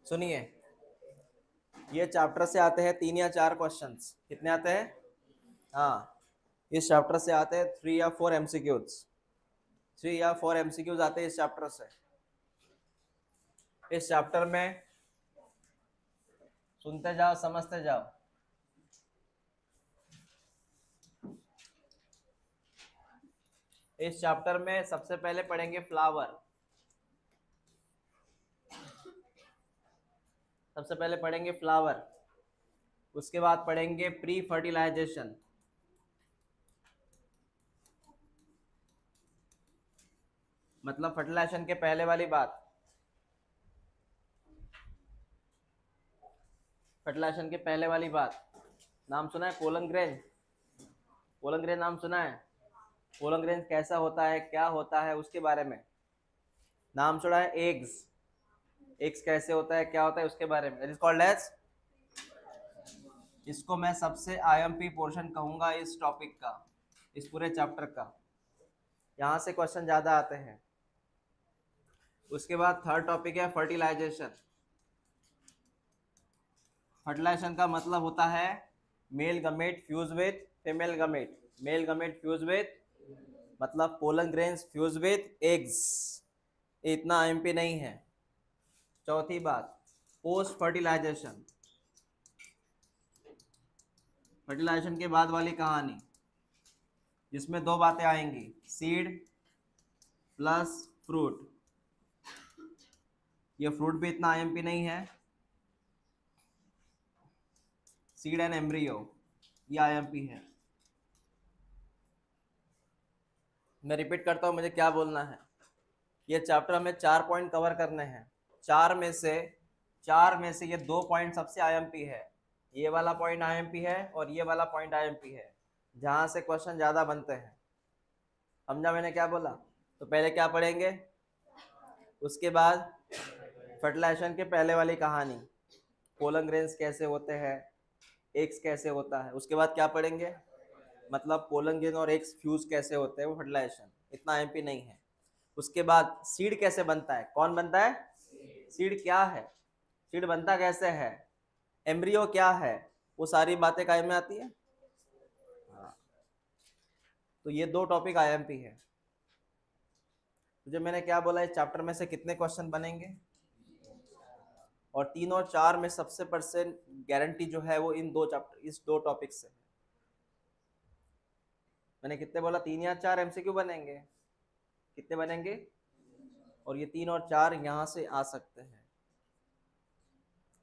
सुनिए, ये चैप्टर से आते हैं 3 या 4 क्वेश्चंस। कितने आते हैं? हाँ, इस चैप्टर से आते हैं 3 या 4 एमसीक्यूज। 3 या 4 एमसीक्यूज आते हैं इस चैप्टर से। इस चैप्टर में सुनते जाओ, समझते जाओ। इस चैप्टर में सबसे पहले पढ़ेंगे फ्लावर। सबसे पहले पढ़ेंगे फ्लावर, उसके बाद पढ़ेंगे प्री फर्टिलाइजेशन। मतलब फर्टिलाइजेशन के पहले वाली बात। फर्टिलाइजेशन के पहले वाली बात। नाम सुना है पोलन ग्रेन? पोलन ग्रेन नाम सुना है? पोलन ग्रेन कैसा होता है, क्या होता है, उसके बारे में नाम सुना है? एग्स, एग्स कैसे होता है, क्या होता है, उसके बारे में। इट इज कॉल्ड एज, इसको मैं सबसे आईएमपी पोर्शन कहूंगा इस टॉपिक का, इस पूरे चैप्टर का। यहाँ से क्वेश्चन ज्यादा आते हैं। उसके बाद थर्ड टॉपिक है फर्टिलाइजेशन। फर्टिलाइजेशन का मतलब होता है male gamete fuse with female gamete. Male gamete fuse with, मतलब pollen grains fuse with eggs. इतना आईएमपी नहीं है। चौथी बात, पोस्ट फर्टिलाइजेशन। फर्टिलाइजेशन के बाद वाली कहानी, जिसमें दो बातें आएंगी, सीड प्लस फ्रूट। ये फ्रूट भी इतना आईएमपी नहीं है। सीड एंड एम्ब्रियो, ये आईएमपी है। मैं रिपीट करता हूं, मुझे क्या बोलना है। ये चैप्टर हमें 4 पॉइंट कवर करने हैं। चार में से ये 2 पॉइंट सबसे आईएमपी है। ये वाला पॉइंट आईएमपी है और ये वाला पॉइंट आईएमपी है, जहां से क्वेश्चन ज्यादा बनते हैं। समझा मैंने क्या बोला? तो पहले क्या पढ़ेंगे, उसके बाद फर्टिलाइजेशन के पहले वाली कहानी, पोलन ग्रेन्स कैसे होते हैं, एग्स कैसे होता है। उसके बाद क्या पढ़ेंगे, मतलब पोलन ग्रेन और एग्स फ्यूज कैसे होते हैं, वो फर्टिलाइजेशन इतना आईएमपी नहीं है। उसके बाद सीड कैसे बनता है, कौन बनता है, सीड क्या है, सीड बनता कैसे है, एम्ब्रियो क्या है, वो सारी बातें काय में आती है। हाँ, तो ये 2 टॉपिक आईएमपी है। तो जो मैंने क्या बोला, इस चैप्टर में से कितने क्वेश्चन बनेंगे, और 3 और 4 में सबसे परसेंट गारंटी जो है वो इन 2 चैप्टर, इस 2 टॉपिक से। मैंने कितने बोला, 3 या 4 एमसीक्यू बनेंगे। कितने बनेंगे? और ये 3 और 4 यहाँ से आ सकते हैं।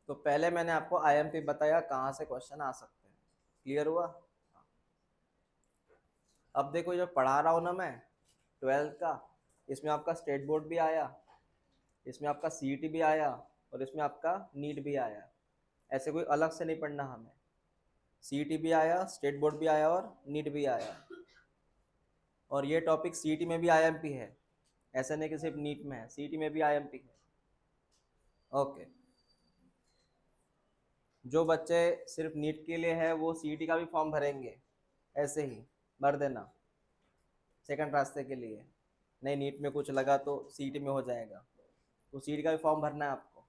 तो पहले मैंने आपको आईएमपी बताया कहाँ से क्वेश्चन आ सकते हैं। क्लियर हुआ? अब देखो, जो पढ़ा रहा हूँ ना मैं 12th का, इसमें आपका स्टेट बोर्ड भी आया, इसमें आपका सीईटी भी आया, और इसमें आपका नीट भी आया। ऐसे कोई अलग से नहीं पढ़ना हमें। सीईटी भी आया, स्टेट बोर्ड भी आया और नीट भी आया। और ये टॉपिक सीईटी में भी आईएमपी है, ऐसा नहीं कि सिर्फ नीट में है, सीईटी में भी आईएमपी है। ओके, जो बच्चे सिर्फ नीट के लिए है वो सीईटी का भी फॉर्म भरेंगे, ऐसे ही भर देना सेकंड रास्ते के लिए। नहीं, नीट में कुछ लगा तो सीईटी में हो जाएगा, तो सीईटी का भी फॉर्म भरना है आपको,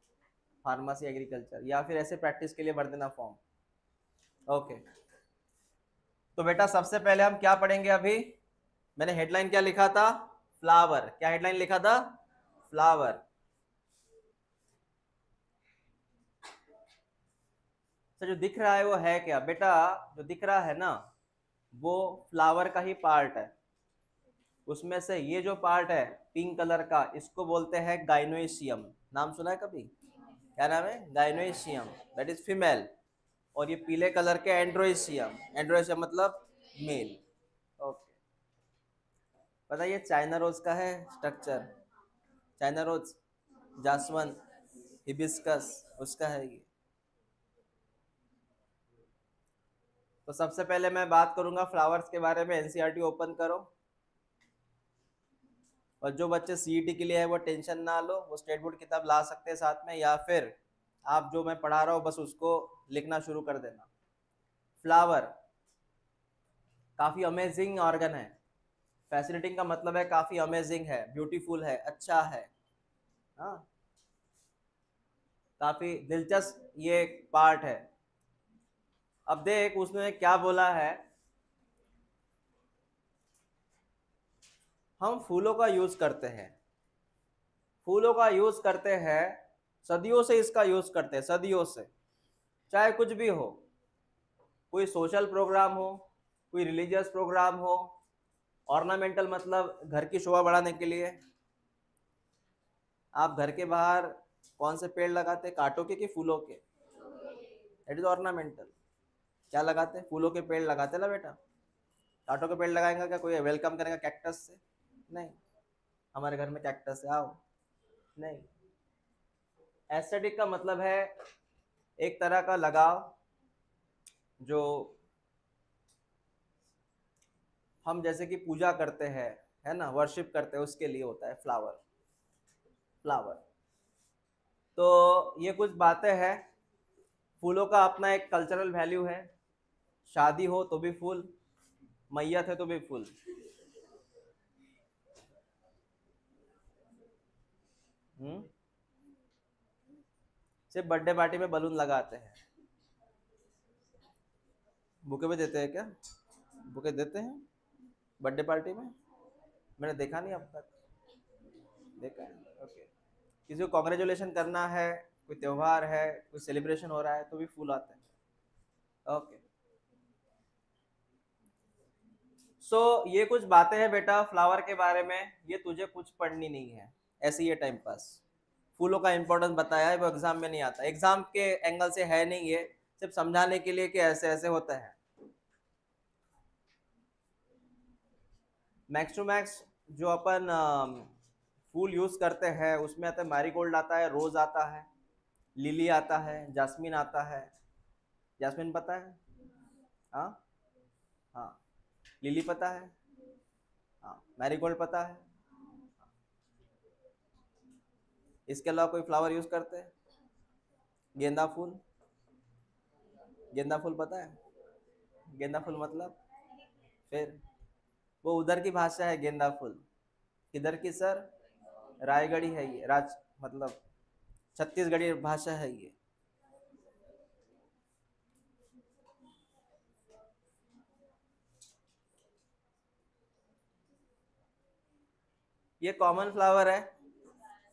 फार्मेसी एग्रीकल्चर, या फिर ऐसे प्रैक्टिस के लिए भर देना फॉर्म। ओके, तो बेटा सबसे पहले हम क्या पढ़ेंगे अभी। मैंने हेडलाइन क्या लिखा था, फ्लावर। क्या हेडलाइन लिखा था, फ्लावर। तो जो दिख रहा है वो है क्या बेटा, जो दिख रहा है ना वो फ्लावर का ही पार्ट है। उसमें से ये जो पार्ट है पिंक कलर का, इसको बोलते हैं गाइनोइशियम। नाम सुना है कभी? क्या नाम है? गाइनोइशियम, दैट इज फीमेल। और ये पीले कलर के एंड्रोइशियम, एंड्रोइशियम मतलब मेल। ओके, पता है ये चाइना रोज का है स्ट्रक्चर। चाइना रोज, जासवंत, हिबिस्कस, उसका है ये। तो सबसे पहले मैं बात करूंगा फ्लावर्स के बारे में। एनसीईआरटी ओपन करो, और जो बच्चे सीईटी के लिए है वो टेंशन ना लो, वो स्टेट बोर्ड किताब ला सकते हैं साथ में, या फिर आप जो मैं पढ़ा रहा हूँ बस उसको लिखना शुरू कर देना। फ्लावर काफी अमेजिंग ऑर्गन है। फैसिनेटिंग का मतलब है काफी अमेजिंग है, ब्यूटीफुल है, अच्छा है। हाँ, काफी दिलचस्प ये पार्ट है। अब देख उसने क्या बोला है, हम फूलों का यूज करते हैं, फूलों का यूज करते हैं, सदियों से इसका यूज करते हैं, सदियों से, चाहे कुछ भी हो, कोई सोशल प्रोग्राम हो, कोई रिलीजियस प्रोग्राम हो, ऑर्नामेंटल मतलब घर की शोभा बढ़ाने के लिए। आप घर के बाहर कौन से पेड़ लगाते हैं, कांटों के कि फूलों के? It is ornamental. क्या लगाते हैं? फूलों के पेड़ लगाते ना बेटा। कांटों के पेड़ लगाएंगे क्या कोई वेलकम करेगा कैक्टस से? नहीं। हमारे घर में कैक्टस है, आओ। नहीं। एस्थेटिक का मतलब है एक तरह का लगाव जो हम जैसे कि पूजा करते हैं, है ना, वर्शिप करते हैं, उसके लिए होता है फ्लावर। फ्लावर। तो ये कुछ बातें हैं। फूलों का अपना एक कल्चरल वैल्यू है। शादी हो तो भी फूल, मैयत है तो भी फूल। हम्म। सिर्फ बर्थडे पार्टी में बलून लगाते हैं। बुके भी देते हैं क्या? बुके देते हैं बर्थडे पार्टी में? मैंने देखा नहीं अब तक। देखा है? ओके। किसी को कॉन्ग्रेचुलेशन करना है, कोई त्योहार है, कोई सेलिब्रेशन हो रहा है तो भी फूल आते हैं। ओके। सो ये कुछ बातें हैं बेटा फ्लावर के बारे में, ये तुझे कुछ पढ़नी नहीं है, ऐसे ही है टाइम पास। फूलों का इंपॉर्टेंस बताया है, वो एग्जाम में नहीं आता, एग्जाम के एंगल से है नहीं, ये सिर्फ समझाने के लिए कि ऐसे ऐसे होता है। मैक्स टू मैक्स जो अपन फूल यूज करते हैं उसमें आता है मैरीगोल्ड आता है, रोज आता है, लिली आता है, जास्मिन आता है। जास्मिन पता है? हाँ। हाँ। लिली पता है? हाँ। मैरीगोल्ड पता है? इसके अलावा कोई फ्लावर यूज करते हैं? गेंदा फूल। गेंदा फूल पता है? गेंदा फूल मतलब? फिर वो उधर की भाषा है गेंदा फूल। किधर की सर? रायगढ़ी है ये, राज मतलब छत्तीसगढ़ी भाषा है ये। ये कॉमन फ्लावर है,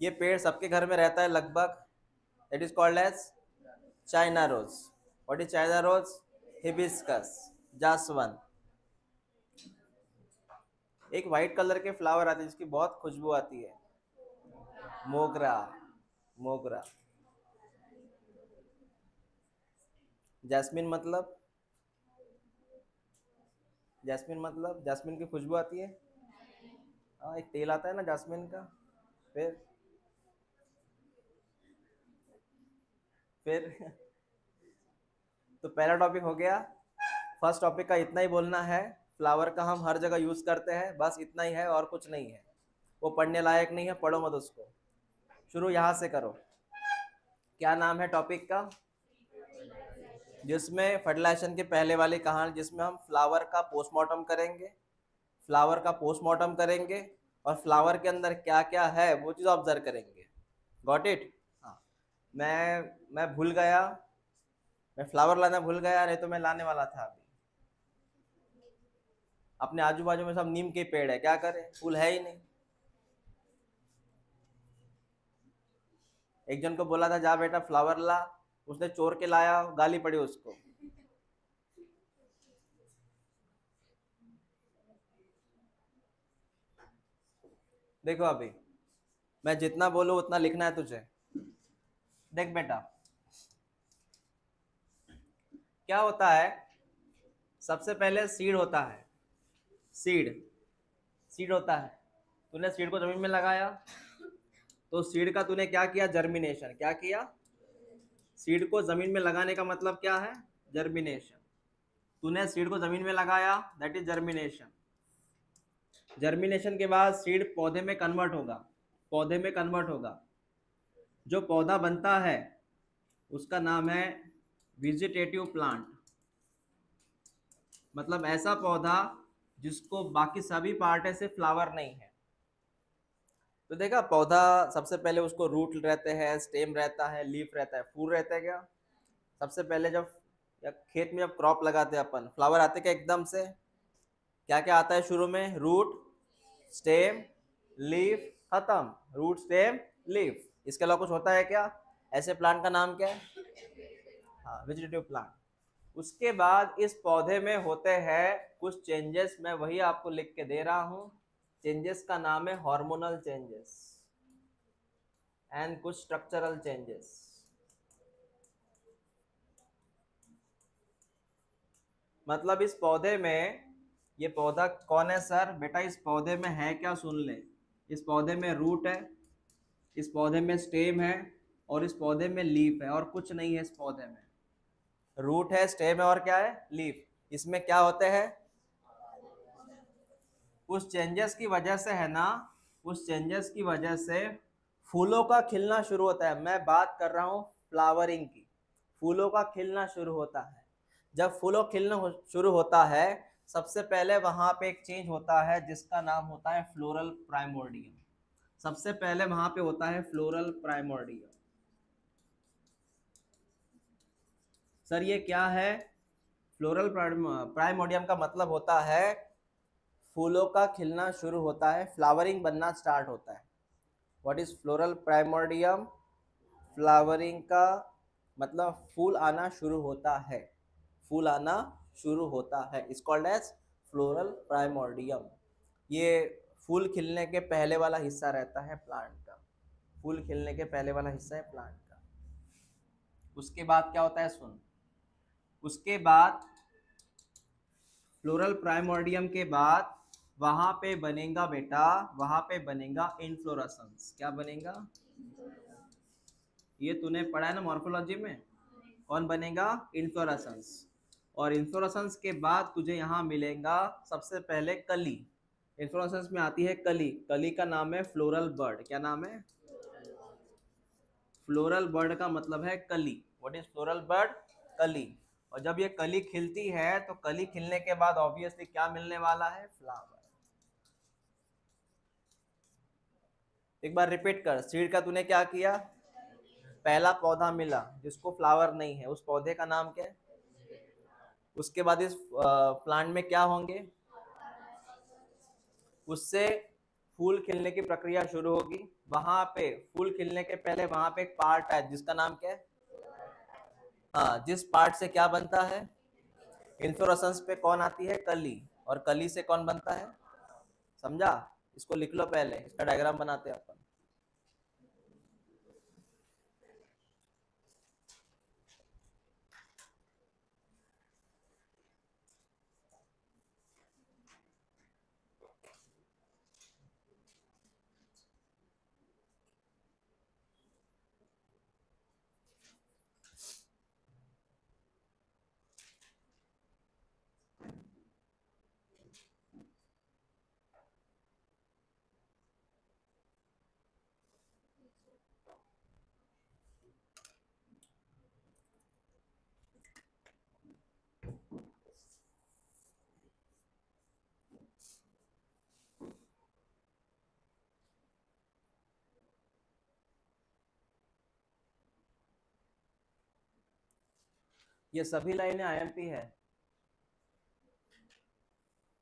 ये पेड़ सबके घर में रहता है लगभग। It is called as China rose. What is China rose? Hibiscus, जासवन। एक वाइट कलर के फ्लावर आते हैं जिसकी बहुत खुशबू आती है, मोगरा। मोगरा। जैस्मिन मतलब? जैस्मिन मतलब जैस्मिन की खुशबू आती है। हाँ, एक तेल आता है ना जैस्मिन का। फिर फिर तो पहला टॉपिक हो गया। फर्स्ट टॉपिक का इतना ही बोलना है। फ्लावर का हम हर जगह यूज करते हैं, बस इतना ही है और कुछ नहीं है। वो पढ़ने लायक नहीं है, पढ़ो मत उसको। शुरू यहाँ से करो। क्या नाम है टॉपिक का? जिसमें फर्टिलाइजेशन के पहले वाली कहानी, जिसमें हम फ्लावर का पोस्टमार्टम करेंगे, फ्लावर का पोस्टमार्टम करेंगे और फ्लावर के अंदर क्या क्या है वो चीज़ ऑब्जर्व करेंगे। Got it? हाँ। मैं भूल गया, मैं फ्लावर लाना भूल गया, नहीं तो मैं लाने वाला था अभी। अपने आजू बाजू में सब नीम के पेड़ है, क्या करें, फूल है ही नहीं। एक जन को बोला था जा बेटा फ्लावर ला, उसने चोर के लाया, गाली पड़ी उसको। देखो अभी मैं जितना बोलूं उतना लिखना है तुझे। देख बेटा क्या होता है, सबसे पहले सीड होता है। सीड। सीड होता है। तूने सीड को जमीन में लगाया, तो सीड का तूने क्या किया? जर्मिनेशन। क्या किया? सीड को जमीन में लगाने का मतलब क्या है? जर्मिनेशन। तूने सीड को जमीन में लगाया, दैट इज जर्मिनेशन। जर्मिनेशन के बाद सीड पौधे में कन्वर्ट होगा। पौधे में कन्वर्ट होगा। जो पौधा बनता है उसका नाम है वेजिटेटिव प्लांट। मतलब ऐसा पौधा जिसको बाकी सभी पार्ट से फ्लावर नहीं है। तो देखा पौधा सबसे पहले उसको रूट रहते हैं, स्टेम रहता है, लीफ रहता है, फूल रहता है क्या? सबसे पहले जब या खेत में जब क्रॉप लगाते हैं अपन, फ्लावर आते क्या एकदम से? क्या क्या आता है शुरू में? रूट, स्टेम, लीफ, खत्म। Root, stem, leaf. इसके अलावा कुछ होता है क्या? ऐसे प्लांट का नाम क्या है? हाँ, वेजिटेटिव प्लांट। उसके बाद इस पौधे में होते हैं कुछ चेंजेस, मैं वही आपको लिख के दे रहा हूं। चेंजेस का नाम है हार्मोनल चेंजेस एंड कुछ स्ट्रक्चरल चेंजेस। मतलब इस पौधे में, ये पौधा कौन है सर? बेटा इस पौधे में है क्या, सुन ले। इस पौधे में रूट है, इस पौधे में स्टेम है, और इस पौधे में लीफ है, और कुछ नहीं है इस पौधे में। रूट है, स्टेम है, और क्या है? लीफ। इसमें क्या होते हैं? उस चेंजेस की वजह से है ना, उस चेंजेस की वजह से फूलों का खिलना शुरू होता है। मैं बात कर रहा हूँ फ्लावरिंग की। फूलों का खिलना शुरू होता है। जब फूलों खिलना शुरू होता है, सबसे पहले वहां पे एक चेंज होता है जिसका नाम होता है फ्लोरल प्राइमोर्डियम। सबसे पहले वहां पे होता है फ्लोरल प्राइमोर्डियम। सर ये क्या है? फ्लोरल प्राइमोर्डियम का मतलब होता है फूलों का खिलना शुरू होता है, फ्लावरिंग बनना स्टार्ट होता है। What is floral primordium? Flowering का मतलब फूल आना शुरू होता है, फूल आना शुरू होता है, इज कॉल्ड एज फ्लोरल प्राइमोर्डियम। ये फूल खिलने के पहले वाला हिस्सा रहता है प्लांट का। फूल खिलने के पहले वाला हिस्सा है प्लांट का। उसके बाद क्या होता है सुन। उसके बाद फ्लोरल प्राइमोर्डियम के बाद वहां पे बनेगा बेटा, वहां पे बनेगा इनफ्लोरेसेंस। क्या बनेगा? ये तूने पढ़ा है ना मॉर्फोलॉजी में। कौन बनेगा? इन्फ्लोरेसेंस। और इन्फ्लोरेसेंस के बाद तुझे यहाँ मिलेगा सबसे पहले कली। इन्फ्लोरेसेंस में आती है कली। कली का नाम है फ्लोरल बर्ड। क्या नाम है? फ्लोरल बर्ड का मतलब है कली। What is floral bird? कली। और जब ये कली खिलती है तो कली खिलने के बाद ऑब्वियसली क्या मिलने वाला है? फ्लावर। एक बार रिपीट कर। सीड का तूने क्या किया? पहला पौधा मिला जिसको फ्लावर नहीं है, उस पौधे का नाम क्या है? उसके बाद इस प्लांट में क्या होंगे? उससे फूल खिलने की प्रक्रिया शुरू होगी। वहां पे फूल खिलने के पहले वहां पे एक पार्ट है जिसका नाम क्या है? हाँ, जिस पार्ट से क्या बनता है? इन्फ्लोरेसेंस पे कौन आती है? कली। और कली से कौन बनता है? समझा? इसको लिख लो, पहले इसका डायग्राम बनाते हैं अपन। ये सभी लाइनें आईएमपी है।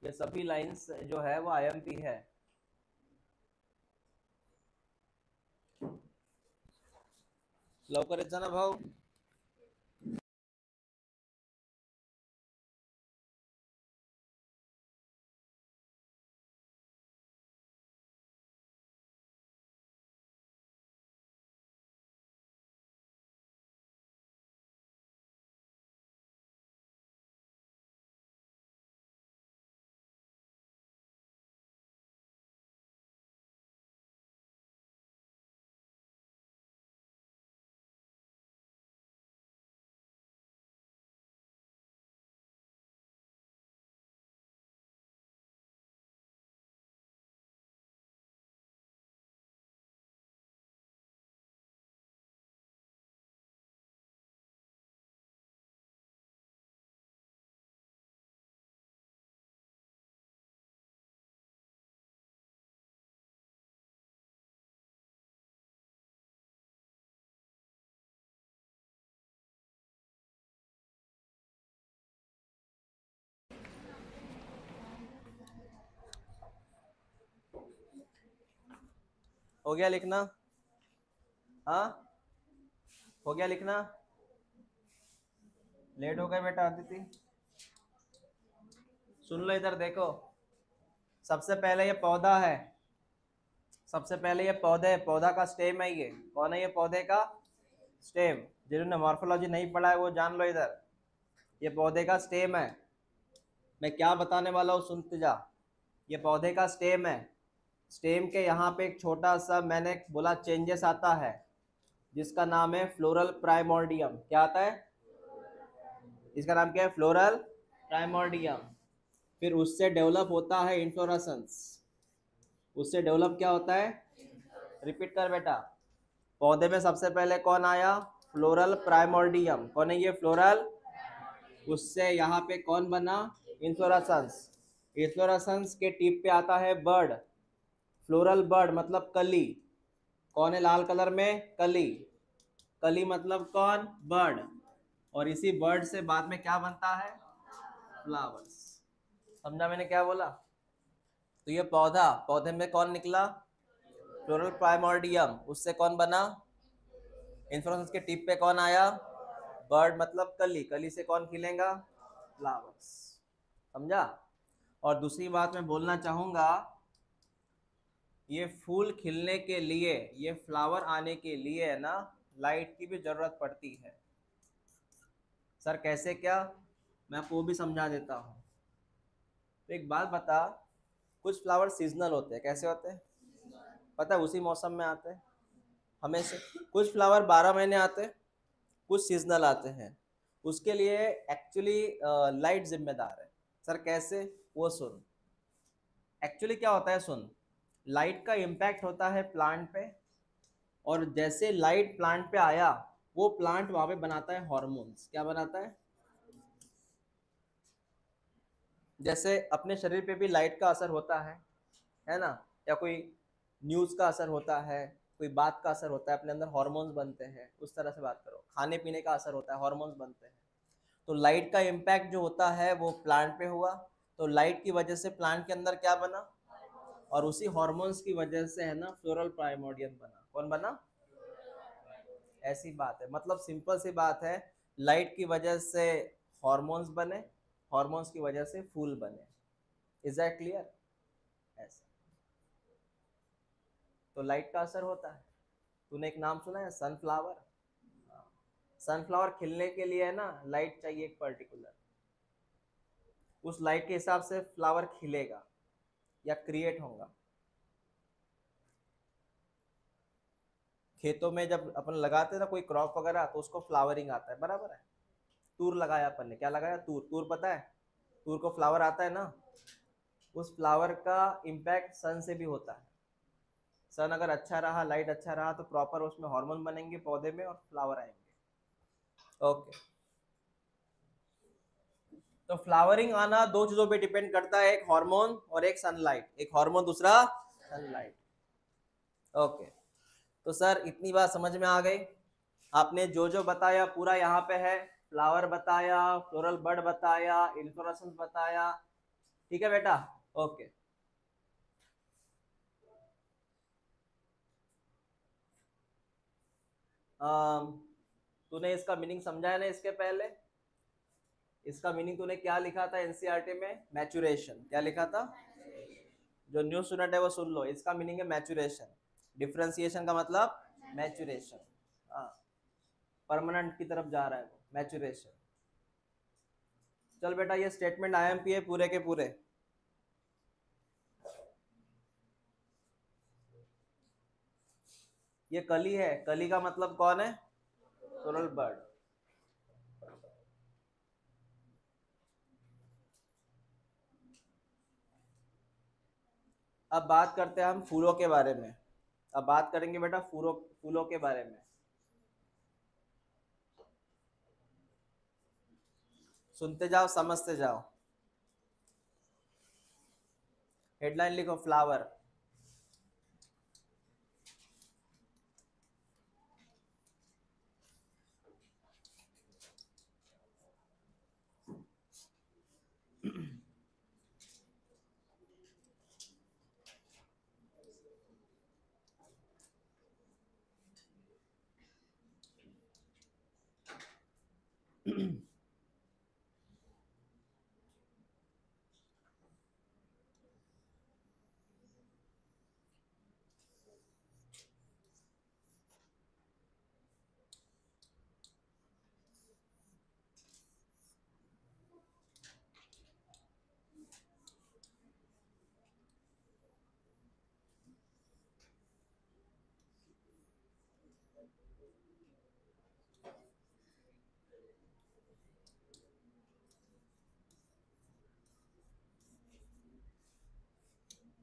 ये सभी लाइंस जो है वो आईएमपी है। लवकर येत जा ना भाऊ। हो गया लिखना? हाँ, हो गया लिखना? लेट हो गए बेटा अदिति? सुन लो इधर देखो, सबसे पहले ये पौधा है, सबसे पहले ये पौधे, पौधा का स्टेम है, ये कौन है? ये पौधे का स्टेम। जिन्होंने मॉर्फोलॉजी नहीं पढ़ा है वो जान लो इधर, ये पौधे का स्टेम है। मैं क्या बताने वाला हूँ सुनते जा। ये पौधे का स्टेम है, स्टेम के यहाँ पे एक छोटा सा मैंने बोला चेंजेस आता है, जिसका नाम है फ्लोरल प्राइमोर्डियम। क्या आता है? इसका नाम क्या है? फ्लोरल प्राइमोर्डियम। फिर उससे डेवलप होता है इन्फ्लोरेसेंस। उससे डेवलप क्या होता है? रिपीट कर बेटा। पौधे में सबसे पहले कौन आया? फ्लोरल प्राइमोर्डियम। कौन है ये? फ्लोरल। उससे यहाँ पे कौन बना? इन्फ्लोरेसेंस। इन्फ्लोरेसेंस के टिप पे आता है बर्ड, फ्लोरल बर्ड मतलब कली। कौन है लाल कलर में? कली। कली मतलब कौन? बर्ड। और इसी बर्ड से बाद में क्या बनता है? फ्लावर्स। समझा मैंने क्या बोला? तो ये पौधा, पौधे में कौन निकला? फ्लोरल प्राइमोर्डियम। उससे कौन बना? इन्फ्लोरेसेंस के टिप पे कौन आया? बर्ड मतलब कली। कली से कौन खिलेगा? फ्लावर्स। समझा? और दूसरी बात मैं बोलना चाहूंगा, ये फूल खिलने के लिए, ये फ्लावर आने के लिए है ना, लाइट की भी जरूरत पड़ती है। सर कैसे क्या? मैं आपको वो भी समझा देता हूँ। तो एक बात बता, कुछ फ्लावर सीजनल होते हैं। कैसे होते हैं? पता है? उसी मौसम में आते हैं हमेशा। कुछ फ्लावर 12 महीने आते हैं, कुछ सीजनल आते हैं। उसके लिए एक्चुअली लाइट जिम्मेदार है। सर कैसे? वो सुन। एक्चुअली क्या होता है सुन, लाइट का इम्पैक्ट होता है प्लांट पे, और जैसे लाइट प्लांट पे आया, वो प्लांट वहां पे बनाता है हॉर्मोन्स। क्या बनाता है? जैसे अपने शरीर पे भी लाइट का असर होता है ना? या कोई न्यूज़ का असर होता है, कोई बात का असर होता है, अपने अंदर हॉर्मोन्स बनते हैं। उस तरह से बात करो। खाने पीने का असर होता है, हॉर्मोन्स बनते हैं। तो लाइट का इम्पैक्ट जो होता है वो प्लांट पे हुआ, तो लाइट की वजह से प्लांट के अंदर क्या बना? और उसी हॉर्मोन्स की वजह से है ना फ्लोरल प्राइमोर्डियम बना। कौन बना? ऐसी बात है, मतलब सिंपल सी बात है, लाइट की वजह से हॉर्मोन्स बने, हॉर्मोन्स की वजह से फूल बने। Is that clear? ऐसा। तो लाइट का असर होता है। तूने एक नाम सुना है, सनफ्लावर? सनफ्लावर खिलने के लिए है ना लाइट चाहिए एक पर्टिकुलर, उस लाइट के हिसाब से फ्लावर खिलेगा या क्रिएट होगा। खेतों में जब अपन लगाते हैं ना कोई क्रॉप वगैरह, तो उसको फ्लावरिंग आता है, बराबर है? तूर लगाया अपन ने, क्या लगाया? तूर। तूर पता है? तूर को फ्लावर आता है ना? उस फ्लावर का इम्पैक्ट सन से भी होता है। सन अगर अच्छा रहा, लाइट अच्छा रहा, तो प्रॉपर उसमें हार्मोन बनेंगे पौधे में और फ्लावर आएंगे। ओके। तो फ्लावरिंग आना दो चीजों पे डिपेंड करता है, एक हार्मोन और एक सनलाइट। एक हार्मोन, दूसरा सनलाइट। ओके। तो सर इतनी बात समझ में आ गई? आपने जो जो बताया पूरा यहाँ पे है। फ्लावर बताया, फ्लोरल बड बताया, इन्फ्लोरेसेंस बताया। ठीक है बेटा? ओके। तूने इसका मीनिंग समझा है ना इसके पहले? इसका मीनिंग तूने क्या लिखा था एनसीईआरटी में? मैचुरेशन। क्या लिखा था? जो न्यू स्टूडेंट है वो सुन लो, इसका मीनिंग है मैचुरेशन। डिफरेंशिएशन का मतलब मैचुरेशन। हाँ, परमानेंट की तरफ जा रहा है वो, मैचुरेशन। चल बेटा, ये स्टेटमेंट आईएमपी है पूरे के पूरे। ये कली है, कली का मतलब कौन है? Floral bird. अब बात करते हैं हम फूलों के बारे में। अब बात करेंगे बेटा फूलों, फूलों के बारे में। सुनते जाओ, समझते जाओ। हेडलाइन लिखो, फ्लावर।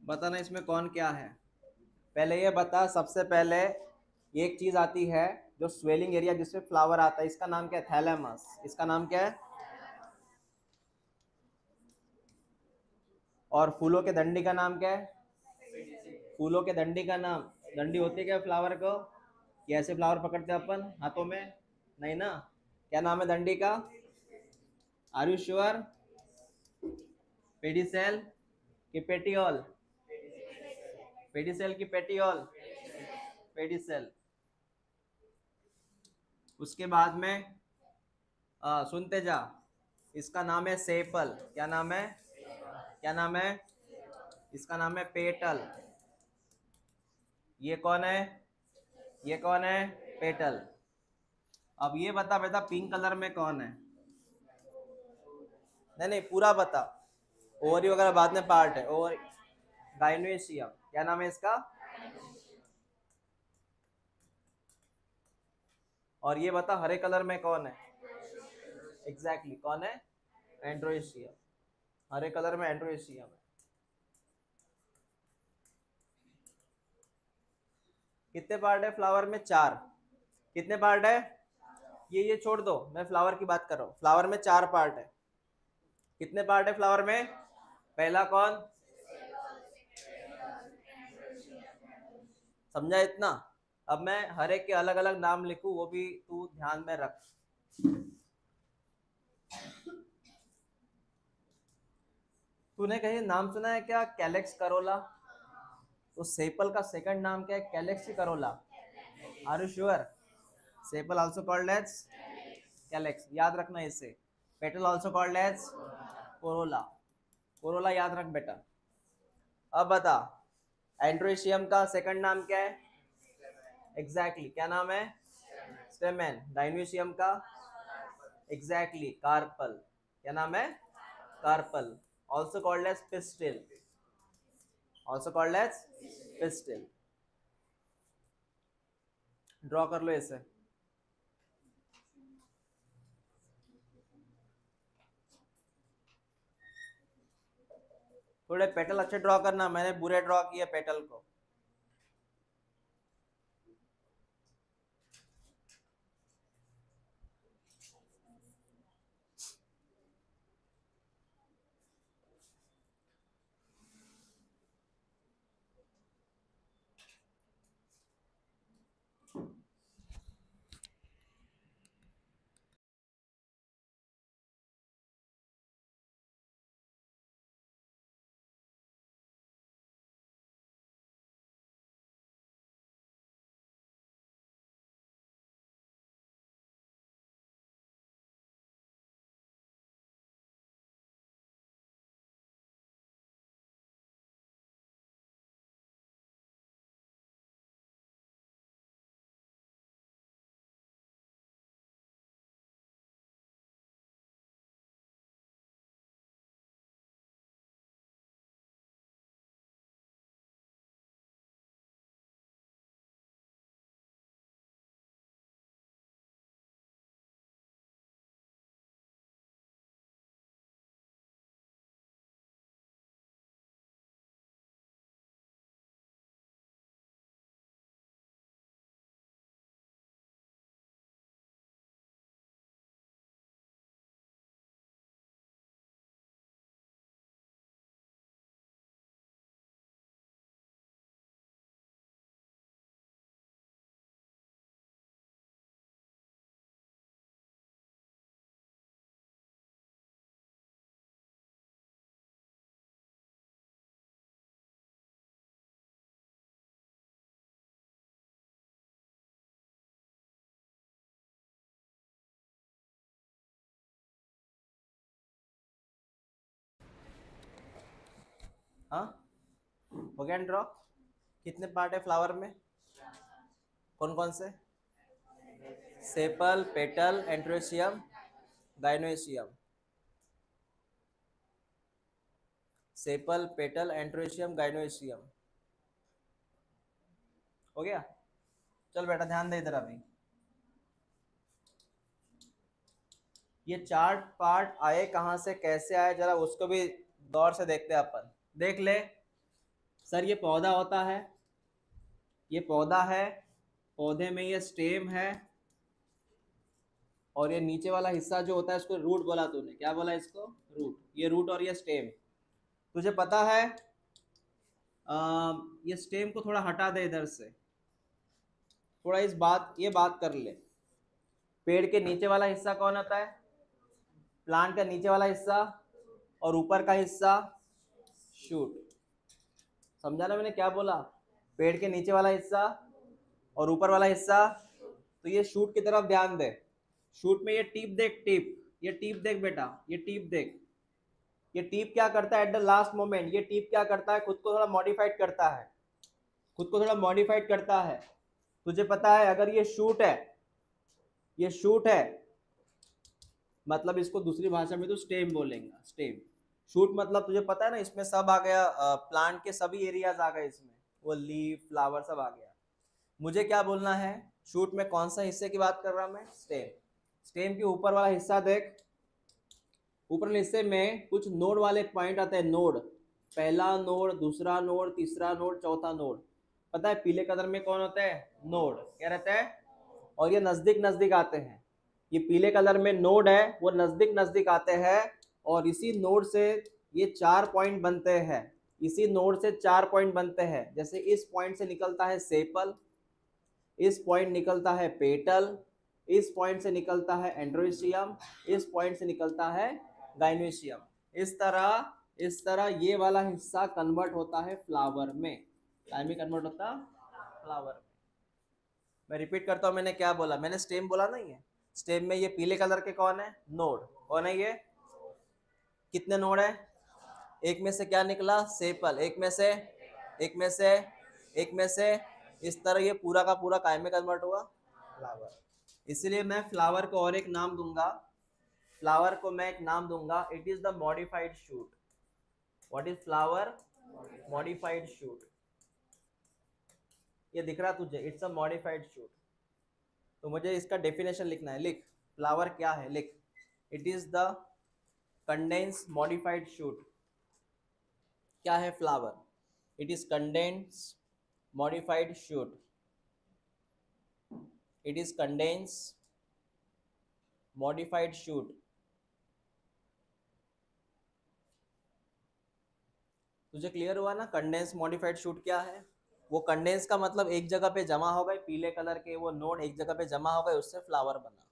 बताना इसमें कौन क्या है। पहले ये बता, सबसे पहले एक चीज आती है जो स्वेलिंग एरिया जिसमें फ्लावर आता है, इसका नाम क्या है? थैलेमस। इसका नाम क्या है? और फूलों के डंडी का नाम क्या है? फूलों के डंडी का नाम, डंडी होती है क्या फ्लावर को? कि ऐसे फ्लावर पकड़ते हैं अपन हाथों में? नहीं ना। क्या नाम है डंडी का? Are you sure? पेडिसेल की पेटियोल? पेडिसेल की पेटियोल? पेडिसेल। उसके बाद में सुनते जा, इसका नाम है सेपल। क्या नाम है? क्या नाम है? इसका नाम है पेटल। ये कौन है? ये कौन है? पेटल। अब ये बता बेटा, पिंक कलर में कौन है? नहीं नहीं, पूरा बता। ओवरी वगैरह बाद में पार्ट है। Over gynoecium. क्या नाम है इसका? और ये बता, हरे कलर में कौन है? एग्जैक्टली कौन है? एंड्रोसियम। हरे कलर में एंड्रोसियम है। कितने पार्ट है फ्लावर में? चार। कितने पार्ट है? ये छोड़ दो, मैं फ्लावर की बात कर रहा हूँ। फ्लावर में चार पार्ट है। कितने पार्ट है फ्लावर में? पहला कौन? समझा इतना? अब मैं हर एक के अलग अलग नाम लिखूं, वो भी तू ध्यान में रख। तूने कहीं नाम सुना है क्या कैलेक्स करोला? तो सेपल का सेकंड नाम क्या है? Calyx corolla. Are you sure? Sepal also called as calyx, याद रखना इसे। Petal also called as corolla. Corolla याद रख बेटा। अब बता, एंड्रोशियम का सेकंड नाम क्या है? एग्जैक्टली क्या नाम है? स्टेमेन। डाइनोशियम का? Exactly carpel. क्या नाम है? Carpel. Also called as pistil. Also called as pistil. Draw कर लो इसे। थोड़े पेटल अच्छे ड्रॉ करना, मैंने बुरे ड्रॉ किए पेटल को। हाँ, हो गया ड्रॉ। कितने पार्ट है फ्लावर में? कौन कौन से? Sepal, petal, androecium, gynoecium. Sepal, petal, androecium, gynoecium. हो गया। चल बेटा ध्यान दे इधर अभी। ये चार पार्ट आए कहाँ से, कैसे आए, जरा उसको भी गौर से देखते हैं अपन। देख ले सर, ये पौधा होता है, ये पौधा है, पौधे में ये स्टेम है, और ये नीचे वाला हिस्सा जो होता है इसको रूट बोला तूने, क्या बोला इसको? रूट। ये रूट और ये स्टेम। तुझे पता है ये स्टेम को थोड़ा हटा दे इधर से, थोड़ा ये बात कर ले। पेड़ के नीचे वाला हिस्सा कौन होता है? प्लांट का नीचे वाला हिस्सा, और ऊपर का हिस्सा शूट। समझा ना मैंने क्या बोला? पेड़ के नीचे वाला हिस्सा और ऊपर वाला हिस्सा। तो ये शूट की तरफ ध्यान दे। शूट में ये टीप देख, टीप, ये टीप देख बेटा, ये टीप देख। ये टीप क्या करता है एट द लास्ट मोमेंट? ये टीप क्या करता है? खुद को थोड़ा मॉडिफाइड करता है, खुद को थोड़ा मॉडिफाइड करता है। तुझे पता है अगर ये शूट है, ये शूट है, मतलब इसको दूसरी भाषा में तो स्टेम बोलेंगे, स्टेम। शूट मतलब तुझे पता है ना, इसमें सब आ गया, प्लांट के सभी एरियाज आ गए इसमें, वो लीफ, फ्लावर सब आ गया। मुझे क्या बोलना है, शूट में कौन सा हिस्से की बात कर रहा मैं? स्टेम। स्टेम के ऊपर वाला हिस्सा देख, ऊपर वाले हिस्से में कुछ नोड वाले पॉइंट आते हैं, नोड, पहला नोड, दूसरा नोड, तीसरा नोड, चौथा नोड। पता है पीले कलर में कौन होता है? नोड। क्या रहता है? और ये नजदीक नजदीक आते हैं। ये पीले कलर में नोड है, वो नजदीक नजदीक आते हैं, और इसी नोड से ये 4 पॉइंट बनते हैं। इसी नोड से 4 पॉइंट बनते हैं। जैसे इस पॉइंट से निकलता है सेपल, इस पॉइंट निकलता है पेटल, इस पॉइंट से निकलता है एंड्रोसियम, इस पॉइंट से निकलता है गाइनोसियम। इस तरह ये वाला हिस्सा कन्वर्ट होता है फ्लावर में। टाइम में कन्वर्ट होता फ्लावर में। मैं रिपीट करता हूँ, मैंने क्या बोला? मैंने स्टेम बोला नहीं है। स्टेम में ये पीले कलर के कौन है? नोड। कौन है ये? कितने नोड है? एक में से क्या निकला? सेपल। एक में से, एक में से, एक में से, इस तरह ये पूरा का पूरा काय में कन्वर्ट हुआ? फ्लावर। इसलिए मैं फ्लावर को और एक नाम दूंगा, फ्लावर को मैं एक नाम दूंगा, it is the modified shoot. What is flower? Modified shoot. ये दिख रहा तुझे? It's a modified shoot. तो मुझे इसका डेफिनेशन लिखना है, लिख। फ्लावर क्या है, लिख। It is the condense modified shoot. क्या है flower? It is condense modified shoot. It is condense modified shoot. तुझे क्लियर हुआ ना कंडेंस मॉडिफाइड शूट क्या है? वो कंडेंस का मतलब एक जगह पे जमा हो गए, पीले कलर के वो नोड एक जगह पे जमा हो गए, उससे फ्लावर बना।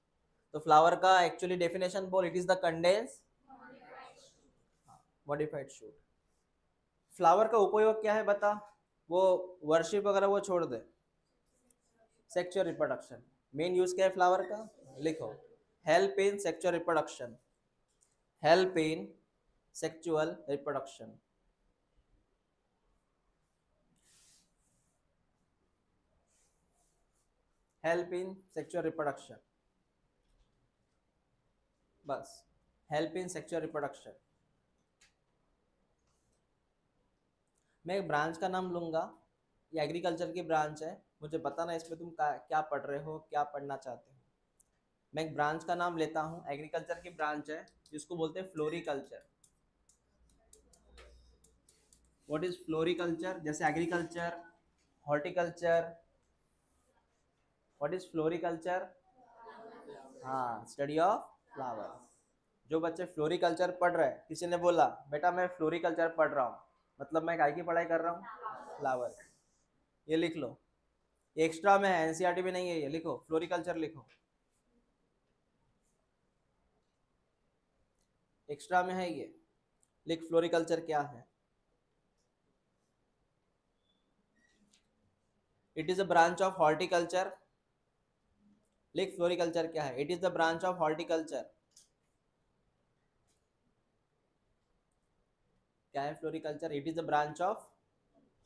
तो फ्लावर का एक्चुअली डेफिनेशन बोल, it is the condense modified shoot. Flower का उपयोग क्या है बता? वो वर्शिप वगैरह वो छोड़ दे, सेक्सुअल रिप्रोडक्शन। मेन यूज क्या है फ्लावर का? लिखो, help in sexual reproduction. Help in sexual reproduction. Help in sexual reproduction, बस। Help in sexual reproduction. मैं एक ब्रांच का नाम लूंगा, ये एग्रीकल्चर की ब्रांच है। मुझे बताना इसमें तुम क्या पढ़ रहे हो, क्या पढ़ना चाहते हो। मैं एक ब्रांच का नाम लेता हूँ, एग्रीकल्चर की ब्रांच है, जिसको बोलते हैं फ्लोरिकल्चर। What is floriculture? जैसे agriculture, horticulture. What is floriculture? हाँ, स्टडी ऑफ फ्लावर। जो बच्चे फ्लोरिकल्चर पढ़ रहे हैं, किसी ने बोला बेटा मैं फ्लोरिकल्चर पढ़ रहा हूँ, मतलब मैं काय की पढ़ाई कर रहा हूँ? फ्लावर। ये लिख लो, ये एक्स्ट्रा में है, एनसीईआरटी में नहीं है, ये लिखो, फ्लोरिकल्चर लिखो, एक्स्ट्रा में है ये। लिख फ्लोरिकल्चर क्या है। It is a branch of horticulture. लिख फ्लोरिकल्चर क्या है। It is the branch of horticulture. क्या है floriculture? It is a branch of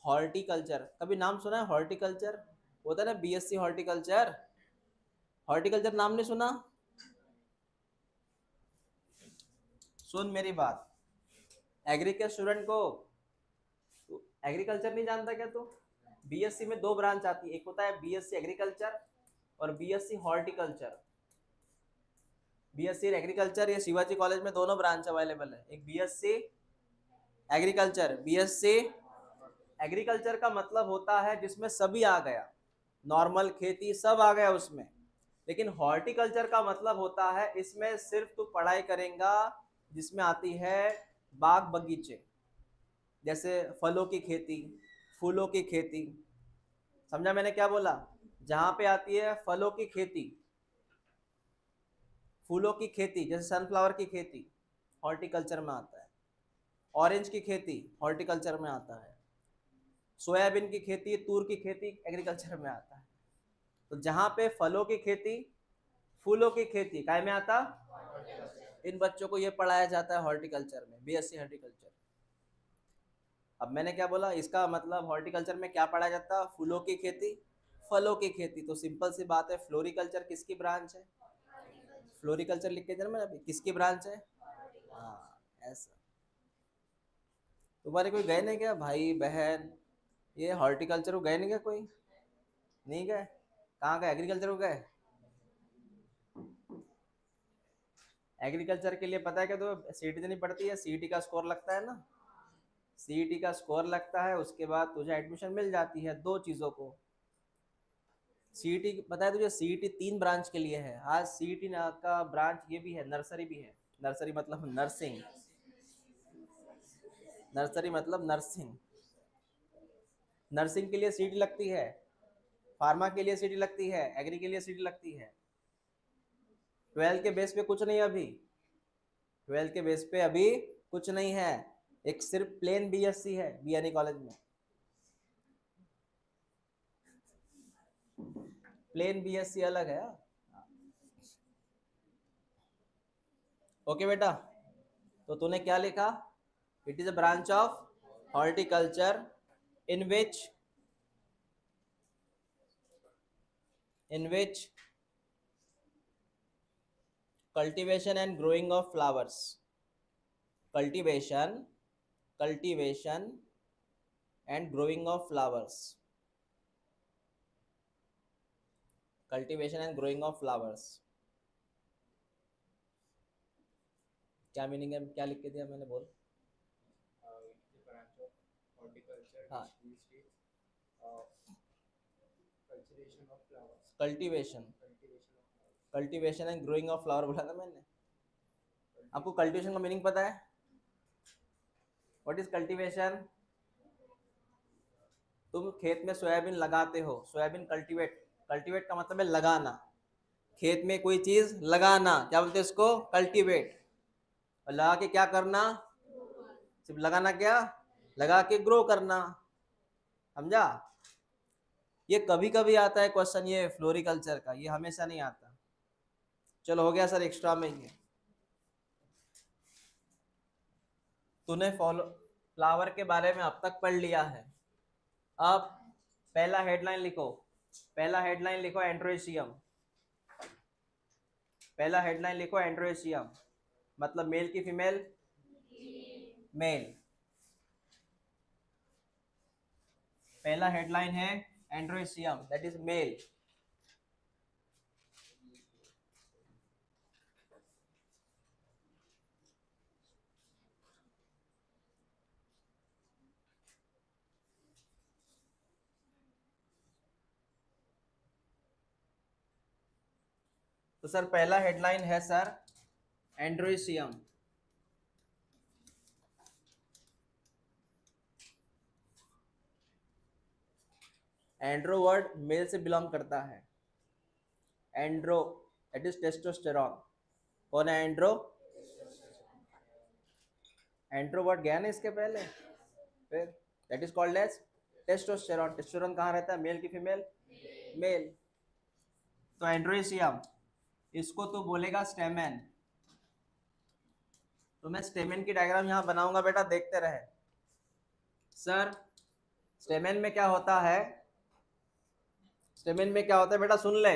horticulture. कभी नाम सुना है हॉर्टिकल्चर? होता है ना बीएससी हॉर्टिकल्चर। हॉर्टिकल्चर नाम नहीं सुना? सुन मेरी बात, एग्री के स्टूडेंट को, एग्रीकल्चर नहीं जानता क्या तू? बीएससी में दो ब्रांच आती है, एक होता है बीएससी एग्रीकल्चर और बीएससी हॉर्टिकल्चर। बीएससी एग्रीकल्चर ये शिवाजी कॉलेज में दोनों ब्रांच अवेलेबल है। एक बीएससी एग्रीकल्चर, बीएससी एग्रीकल्चर का मतलब होता है जिसमें सभी आ गया, नॉर्मल खेती सब आ गया उसमें। लेकिन हॉर्टिकल्चर का मतलब होता है इसमें सिर्फ तू पढ़ाई करेगा जिसमें आती है बाग बगीचे, जैसे फलों की खेती, फूलों की खेती। समझा मैंने क्या बोला? जहां पे आती है फलों की खेती, फूलों की खेती, जैसे सनफ्लावर की खेती हॉर्टिकल्चर में आता है, ऑरेंज की खेती हॉर्टिकल्चर में आता है, सोयाबीन की खेती, तूर की खेती एग्रीकल्चर में आता है। तो जहां पे फलों की खेती, फूलों की खेती काय में आता, इन बच्चों को ये पढ़ाया जाता है हॉर्टिकल्चर में, बीएससी हॉर्टिकल्चर। अब मैंने क्या बोला, इसका मतलब हॉर्टिकल्चर में क्या पढ़ाया जाता है? फूलों की खेती, फलों की खेती। तो सिंपल सी बात है, फ्लोरिकल्चर किसकी ब्रांच है? फ्लोरिकल्चर लिख के जरा मैं, अभी किसकी ब्रांच है? हाँ ऐसा। तुम्हारे कोई गए नहीं क्या भाई बहन ये हॉर्टिकल्चर को? गए नहीं क्या कोई? नहीं गए? कहाँ गए? एग्रीकल्चर को गए? एग्रीकल्चर के लिए पता है क्या, तो सीईटी देनी पड़ती है, सीईटी का स्कोर लगता है ना, सीईटी का स्कोर लगता है, उसके बाद तुझे एडमिशन मिल जाती है दो चीज़ों को। सीईटी पता है तुझे, सीईटी 3 ब्रांच के लिए है। आज सीईटी का ब्रांच ये भी है, नर्सरी भी है। नर्सरी मतलब नर्सिंग, नर्सरी मतलब नर्सिंग। नर्सिंग के लिए सीईटी लगती है, फार्मा के लिए सीईटी लगती है, एग्री के लिए सीईटी लगती है। 12 के बेस पे कुछ नहीं अभी, 12 के बेस पे अभी कुछ नहीं है। एक सिर्फ प्लेन बीएससी है बीआरई कॉलेज में, प्लेन बीएससी अलग है। ओके बेटा, तो तूने क्या लिखा? It is a branch of horticulture in which cultivation and growing of flowers, cultivation, cultivation and growing of flowers, cultivation and growing of flowers। क्या मीनिंग है, क्या लिख के दिया मैंने, बोल। हाँ, cultivation, cultivation and growing of flower बोला था मैंने। आपको कल्टीवेशन का मीनिंग पता है? What is cultivation? तुम खेत में सोयाबीन लगाते हो, सोयाबीन कल्टीवेट, कल्टीवेट का मतलब है लगाना, खेत में कोई चीज लगाना, क्या बोलते हैं इसको? कल्टीवेट। और लगा के क्या करना? सिर्फ लगाना क्या? लगा के ग्रो करना। समझा? ये कभी कभी आता है क्वेश्चन ये फ्लोरिकल्चर का, ये हमेशा नहीं आता। चलो हो गया सर एक्स्ट्रा में ये। तूने फॉलो फ्लावर के बारे में अब तक पढ़ लिया है। अब पहला हेडलाइन लिखो, पहला हेडलाइन लिखो एंड्रोएशियम। पहला हेडलाइन लिखो एंड्रोएशियम, मतलब मेल की फीमेल? मेल। पहला हेडलाइन है एंड्रोएशियम, दैट इज मेल। तो सर पहला हेडलाइन है sir androecium. Andro word male से बिलोंग करता है। Andro that is testosterone. कौन है एंड्रो? एंड्रो वर्ड गया ना इसके पहले, फिर that is called as testosterone. Testosterone कहाँ रहता है, मेल की फीमेल? मेल। तो एंड्रोएशियम, इसको तो बोलेगा स्टेमेन। तो मैं स्टेमेन की डायग्राम यहाँ बनाऊंगा बेटा, देखते रहे। सर स्टेमेन में क्या होता है, स्टेमेन में क्या होता है बेटा, सुन ले।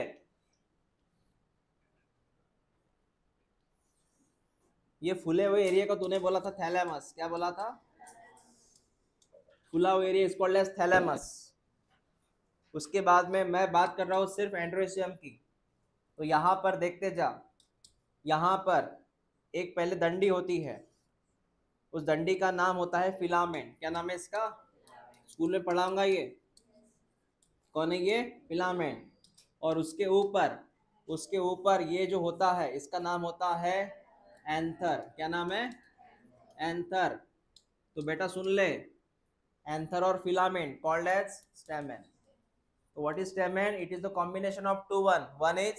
ये फूले हुए एरिया को तूने बोला था थैलेमस, क्या बोला था? फूला हुआ area is called as thalamus. उसके बाद में मैं बात कर रहा हूँ सिर्फ एंड्रोसियम की। तो यहाँ पर देखते जा, यहाँ पर एक पहले डंडी होती है, उस डंडी का नाम होता है फिलामेंट। क्या नाम है इसका? स्कूल में पढ़ाऊंगा ये। कौन है ये? फिलामेंट। और उसके ऊपर ये जो होता है इसका नाम होता है एंथर। क्या नाम है? एंथर। तो बेटा सुन ले, एंथर और फिलामेंट कॉल्ड एज स्टेमेन। तो what is stamen? It is the combination of two, one is,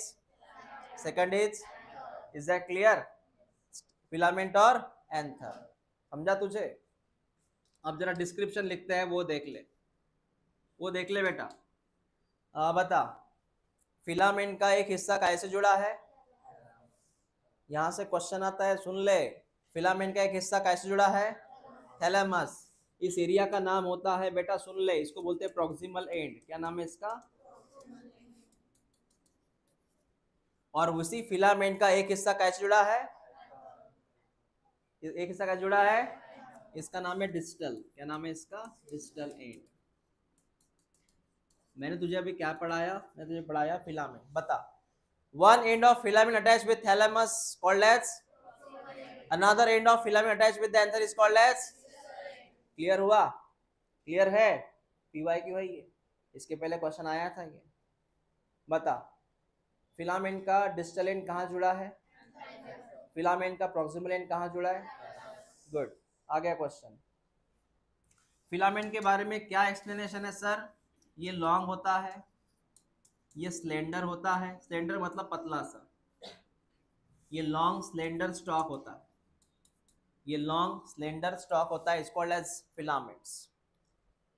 second is that clear? Filament और एंथर, समझा तुझे? अब जरा डिस्क्रिप्शन लिखते हैं, वो देख ले, वो देख ले बेटा। बता, फिलामेंट का एक हिस्सा कैसे जुड़ा है? यहां से क्वेश्चन आता है, सुन ले। फिलामेंट का एक हिस्सा कैसे जुड़ा है? थैलेमस। इस एरिया का नाम होता है बेटा, सुन ले, इसको बोलते हैं प्रॉक्सिमल एंड। क्या नाम है इसका? और उसी फिलामेंट का एक हिस्सा कैसे जुड़ा है? एक हिस्सा कैसे जुड़ा है? इसका नाम है डिस्टल। क्या नाम है इसका? Distal end. मैंने तुझे अभी क्या पढ़ाया? मैं तुझे पढ़ाया फिलामेंट। बता, one end of filament attach with thalamus called as, another end of filament attach with the anther is called as. Clear हुआ? क्लियर है? पीवाई क्यू है ये, इसके पहले क्वेश्चन आया था ये। बता, फिलामेंट का डिस्टल एंड कहाँ जुड़ा है? फिलामेंट का प्रॉक्सिमल एंड कहाँ जुड़ा है? गुड। आ गया क्वेश्चन। फिलामेंट के बारे में क्या एक्सप्लेनेशन है सर? ये लॉन्ग होता है, ये स्लेंडर होता है, स्लेंडर मतलब पतला सा, ये लॉन्ग स्लेंडर स्टॉक होता है, ये लॉन्ग स्लेंडर स्टॉक होता है, इज कॉल्ड एज फिलामेंट्स।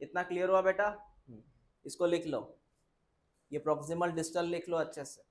इतना क्लियर हुआ बेटा? इसको लिख लो, ये प्रॉक्सिमल डिस्टल लिख लो अच्छे से।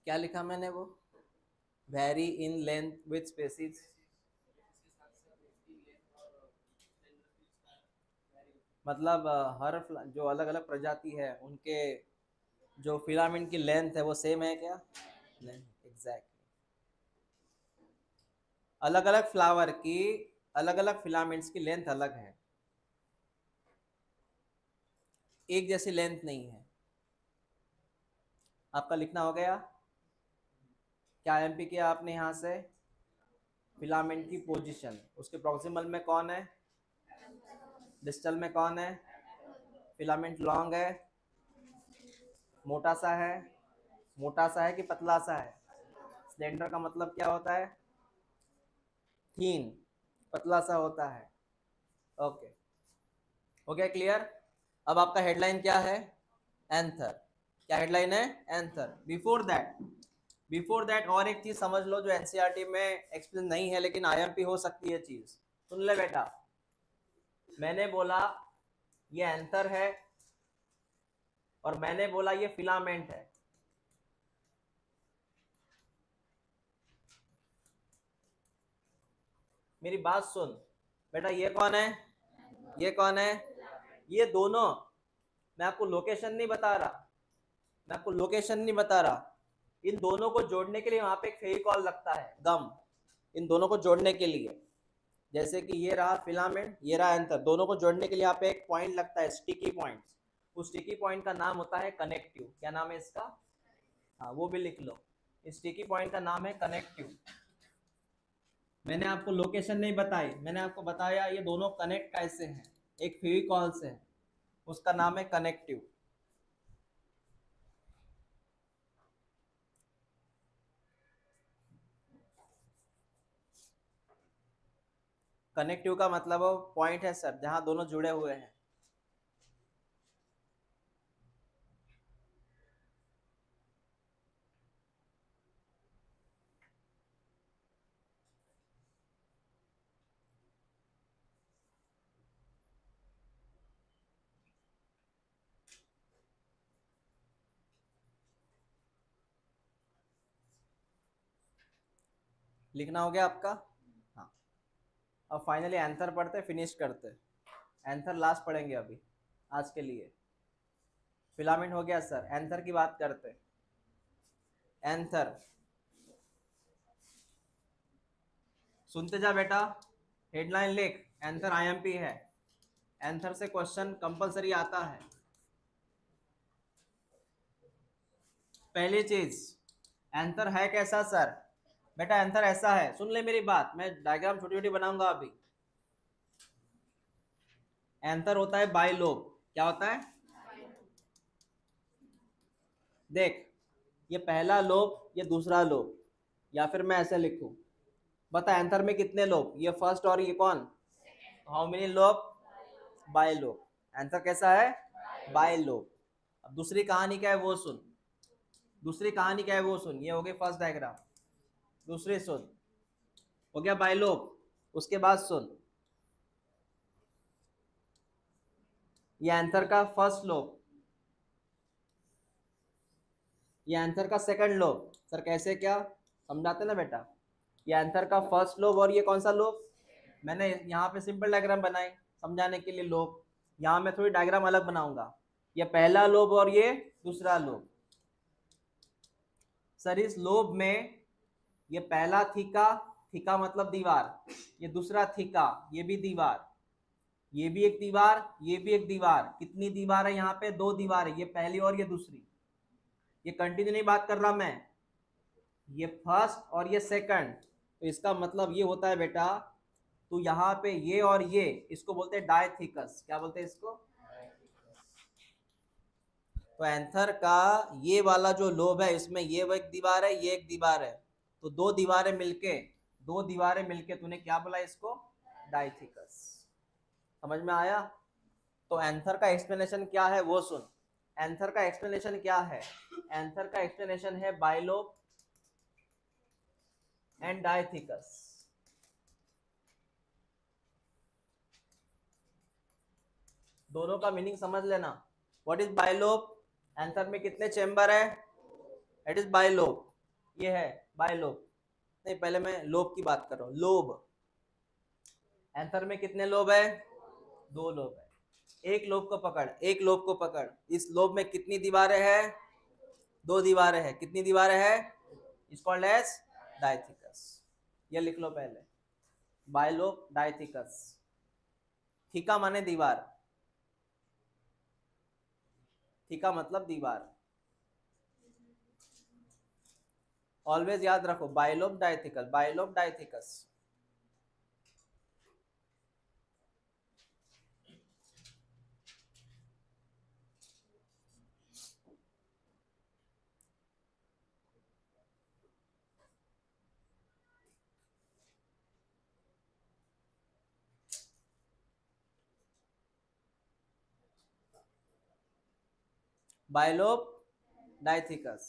क्या लिखा मैंने वो? Vary in length with species. मतलब हर जो अलग अलग प्रजाति है उनके जो फिलामेंट की लेंथ है वो सेम है क्या? Length exact. अलग अलग फ्लावर की अलग अलग फिलामेंट्स की लेंथ अलग है, एक जैसी लेंथ नहीं है। आपका लिखना हो गया? क्या एमपी किया आपने यहाँ से? फिलामेंट की पोजीशन, उसके प्रॉक्सिमल में कौन है, डिस्टल में कौन है? फिलामेंट लॉन्ग है, मोटा सा है, मोटा सा है कि पतला सा है? स्लेंडर का मतलब क्या होता है? थीन, पतला सा होता है। ओके, हो गया क्लियर? अब आपका हेडलाइन क्या है? एंथर। क्या हेडलाइन है? Anther. Before that before that और एक चीज समझ लो जो एनसीईआरटी में एक्सप्लेन नहीं है लेकिन आईएमपी हो सकती है चीज। सुन ले बेटा, मैंने बोला ये एंथर है और मैंने बोला ये फिलामेंट है। मेरी बात सुन बेटा, ये कौन है, ये कौन है, ये दोनों। मैं आपको लोकेशन नहीं बता रहा, मैं आपको लोकेशन नहीं बता रहा। इन दोनों को जोड़ने के लिए वहां पे एक फेविकॉल लगता है, गम। इन दोनों को जोड़ने के लिए, जैसे कि ये रहा फिलामेंट, ये रहा एंथर, दोनों को जोड़ने के लिए यहाँ पे एक पॉइंट लगता है, स्टिकी पॉइंट। उस स्टिकी पॉइंट का नाम होता है कनेक्टिव। क्या नाम है इसका? हाँ, वो भी लिख लो। इस स्टिकी पॉइंट का नाम है कनेक्टिव। मैंने आपको लोकेशन नहीं बताई, मैंने आपको बताया ये दोनों कनेक्ट कैसे हैं, एक फेविकॉल से है, उसका नाम है कनेक्टिव। कनेक्टिव का मतलब वो पॉइंट है सर जहां दोनों जुड़े हुए हैं। लिखना हो गया आपका? हाँ। अब फाइनली एंथर पढ़ते, फिनिश करते। एंथर लास्ट पढ़ेंगे अभी आज के लिए। फिलामेंट हो गया सर, एंथर की बात करते। एंथर, सुनते जा बेटा, हेडलाइन लिख, एंथर आईएमपी है। एंथर से क्वेश्चन कंपलसरी आता है। पहली चीज, एंथर है कैसा सर? बेटा एंथर ऐसा है, सुन ले मेरी बात, मैं डायग्राम छोटी छोटी बनाऊंगा अभी। एंथर होता है बाइलोब। क्या होता है? देख, ये पहला लोब, ये दूसरा लोब, या फिर मैं ऐसे लिखूं, बता एंथर में कितने लोब? ये फर्स्ट और ये कौन? How many lobe? Bi lobe. Answer कैसा है? Bi lobe. अब दूसरी कहानी क्या है वो सुन, दूसरी कहानी क्या है वो सुन। ये हो गई फर्स्ट डायग्राम, दूसरी सुन, हो गया बाय लोब। उसके बाद सुन, ये आंसर का फर्स्ट लोब, ये आंसर का सेकंड लोब। सर कैसे, क्या समझाते ना बेटा? ये आंसर का फर्स्ट लोब और ये कौन सा लोब? मैंने यहाँ पे सिंपल डायग्राम बनाई समझाने के लिए लोब, यहाँ मैं थोड़ी डायग्राम अलग बनाऊंगा। ये पहला लोब और ये दूसरा लोब। सर इस लोब में ये पहला थीका, थीका मतलब दीवार, ये दूसरा थीका, ये भी दीवार, ये भी एक दीवार, ये भी एक दीवार। कितनी दीवार है यहाँ पे? दो दीवार है, ये पहली और ये दूसरी। ये कंटिन्यू नहीं बात कर रहा मैं, ये फर्स्ट और ये सेकंड। तो इसका मतलब ये होता है बेटा, तो यहाँ पे ये और ये, इसको बोलते हैं डायथीकस। क्या बोलते हैं इसको? तो एंथर का ये वाला जो लोब है, इसमें ये वो एक दीवार है, ये एक दीवार है, तो दो दीवारें मिलके, दो दीवारें मिलके तूने क्या बोला इसको? डायथीकस। समझ में आया? तो एंथर का एक्सप्लेनेशन क्या है वो सुन। एंथर का एक्सप्लेनेशन क्या है? एंथर का एक्सप्लेनेशन है बाइलोब एंड डायथीकस। दोनों का मीनिंग समझ लेना। What is bilobe? एंथर में कितने चेंबर है? इट इज बाइलोब, ये है बाइलोब। नहीं, पहले मैं लोब की बात कर रहा हूँ, लोब। एंथर में कितने लोब है? दो लोब है। एक लोब को पकड़, एक लोब को पकड़। इस लोब में कितनी दीवारें हैं? दो दीवारें हैं। कितनी दीवारें हैं? Is called as dithecous. ये लिख लो पहले, बाइलोब डायथीकस। थीका माने दीवार, थीका मतलब दीवार। ऑलवेज याद रखो, बाइलोब डायथीकस, बाइलोब डायथीकस। बाइलोब डायथीकस।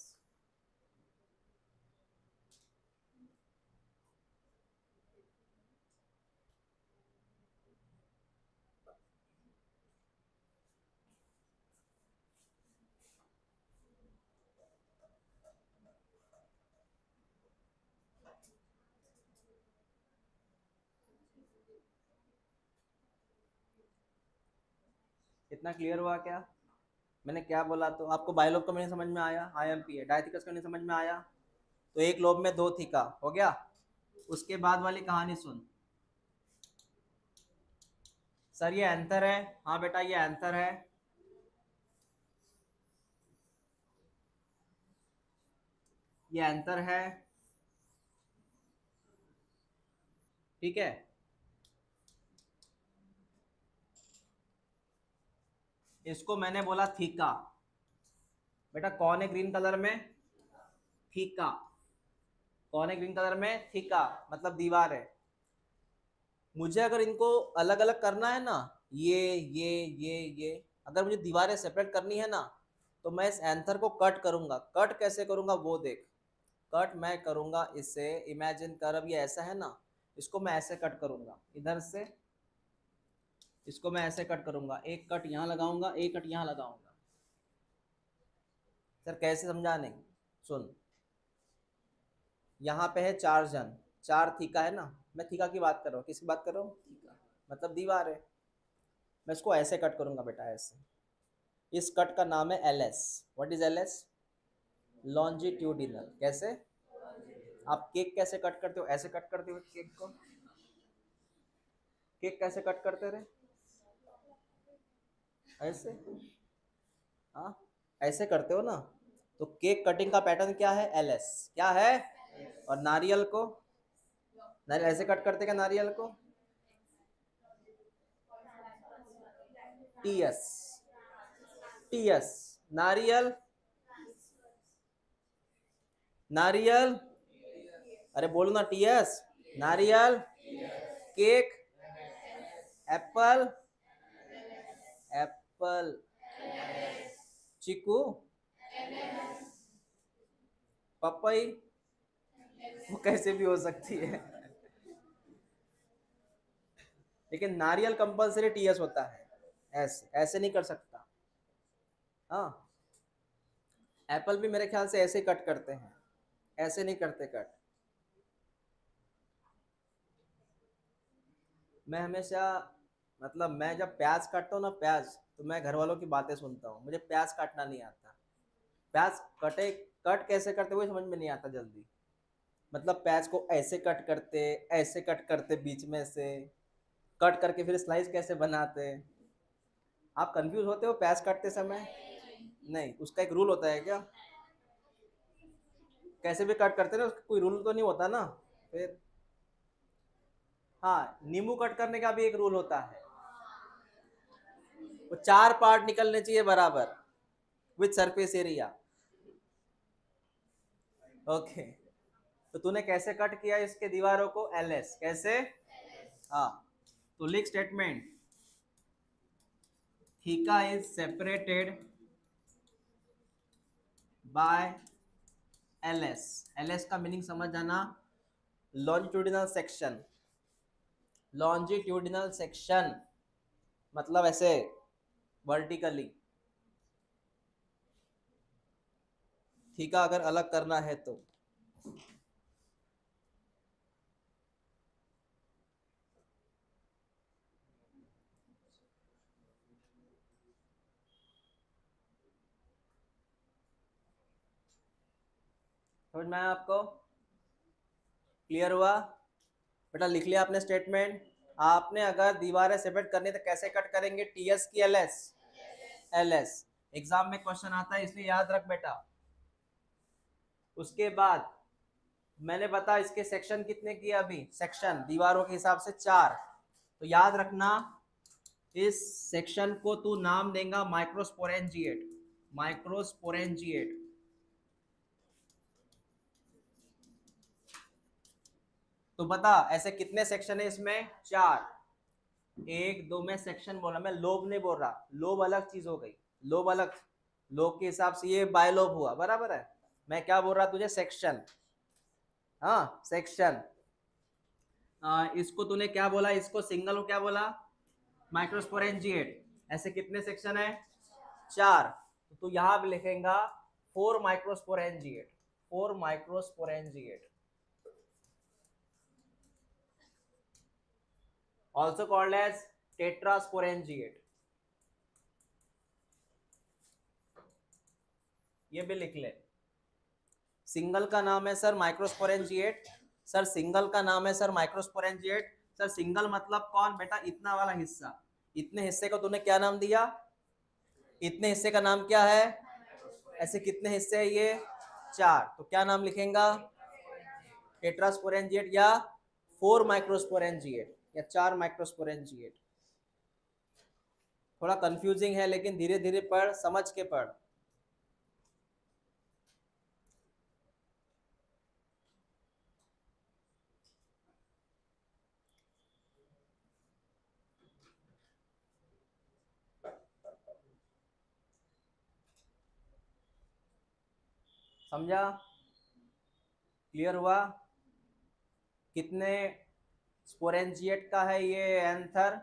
इतना क्लियर हुआ क्या? मैंने क्या बोला? तो आपको बायलोब का नहीं समझ में आया, आईएमपी है। डायथिकस का नहीं समझ में आया, तो एक लोब में दो थीका हो गया। उसके बाद वाली कहानी सुन। सर ये एंथर है, हाँ बेटा ये एंथर है। ये एंथर है, ठीक है। इसको मैंने बोला थीका। बेटा कौन है ग्रीन कलर में? थीका। कौन है ग्रीन कलर में? थीका, मतलब दीवार है। मुझे अगर इनको अलग अलग करना है ना, ये अगर मुझे दीवारें सेपरेट करनी है ना, तो मैं इस एंथर को कट करूंगा। कट कैसे करूंगा वो देख। कट मैं करूंगा इसे, इमेजिन कर, अब ये ऐसा है ना, इसको मैं ऐसे कट करूंगा इधर से, इसको मैं ऐसे कट करूंगा। एक कट यहाँ लगाऊंगा, एक कट यहाँ लगाऊंगा। सर कैसे समझा? नहीं, सुन। यहाँ पे है चार जन, चार थीका है ना, मैं थीका की बात कर रहा हूँ। किसकी बात कर रहा हूँ? थीका, मतलब दीवार है। मैं इसको ऐसे कट करूंगा बेटा, ऐसे। इस कट का नाम है L S. What is L S? Longitudinal. कैसे? आप केक कैसे कट करते हो? ऐसे कट करते हो केक को। केक कैसे कट करते रहे? ऐसे। हाँ, ऐसे करते हो ना। तो केक कटिंग का पैटर्न क्या है? L S. क्या है? और नारियल को? नारियल ऐसे कट करते क्या नारियल को? T S. T S. नारियल, नारियल, अरे बोलो ना, टी एस। नारियल, केक, एप्पल, एप्पल, चीकू, पपई, वो कैसे भी हो सकती है। लेकिन नारियल कंपलसरी टीएस होता है। ऐसे ऐसे नहीं कर सकता। हाँ, एप्पल भी मेरे ख्याल से ऐसे कट करते हैं, ऐसे नहीं करते कट। मैं हमेशा, मतलब मैं जब प्याज काटता हूँ ना, प्याज, तो मैं घर वालों की बातें सुनता हूँ। मुझे प्याज काटना नहीं आता। प्याज कटे, कट कैसे करते हुए समझ में नहीं आता जल्दी। मतलब प्याज को ऐसे कट करते, ऐसे कट करते बीच में से, कट करके फिर स्लाइस कैसे बनाते। आप कंफ्यूज होते हो प्याज काटते समय? नहीं, उसका एक रूल होता है क्या? कैसे भी कट करते ना, उसका कोई रूल तो नहीं होता ना फिर। हाँ, नींबू कट करने का भी एक रूल होता है। वो चार पार्ट निकलने चाहिए बराबर, विथ सरफेस एरिया। ओके, तो तूने कैसे कट किया इसके दीवारों को? L S. कैसे? हाँ, तो लिख statement, theca is separated by L S. L S का मीनिंग समझ जाना, लॉन्जिट्यूडिनल सेक्शन। लॉन्जिट्यूडिनल सेक्शन मतलब ऐसे वर्टिकली। थीका अगर अलग करना है तो। समझ में आया आपको? क्लियर हुआ? बेटा लिख लिया आपने स्टेटमेंट? आपने अगर दीवारें सेपरेट करनी तो कैसे कट करेंगे? टीएस की L S? L S. Exam में क्वेश्चन आता है इसलिए याद रख बेटा। उसके बाद मैंने बता इसके सेक्शन कितने किए अभी? सेक्शन दीवारों के हिसाब से चार। तो याद रखना, इस सेक्शन को तू नाम देगा माइक्रोस्पोरेंजिएट। माइक्रोस्पोरेंजिएट। तो बता ऐसे कितने सेक्शन है इसमें? चार। एक दो में सेक्शन बोला, मैं लोब नहीं बोल रहा। लोब अलग चीज हो गई, लोब अलग। लोब के हिसाब से ये बायलोब हुआ, बराबर है। मैं क्या बोल रहा तुझे? सेक्शन। हाँ, सेक्शन। इसको तूने क्या बोला? इसको सिंगल को क्या बोला? माइक्रोस्पोरेंजिएट। ऐसे कितने सेक्शन है? चार। तो तू यहां भी लिखेगा four microsporangiate. Four microsporangiate, also called as tetrasporangiate. ये भी लिख ले। सिंगल का नाम है सर माइक्रोस्पोरेंजिएट। सर सिंगल का नाम है सर माइक्रोस्पोरेंजिएट। सर सिंगल मतलब कौन बेटा? इतना वाला हिस्सा। इतने हिस्से को तूने क्या नाम दिया? इतने हिस्से का नाम क्या है? ऐसे कितने हिस्से है ये? 4। तो क्या नाम लिखेगा? टेट्रास्पोरेंजिएट या 4 माइक्रोस्पोरेंजिएट या 4 माइक्रोस्पोरेंजिएट। थोड़ा कंफ्यूजिंग है लेकिन धीरे धीरे पढ़, समझ के पढ़। समझा? क्लियर हुआ? कितने स्पोरेंजिएट का है ये anther?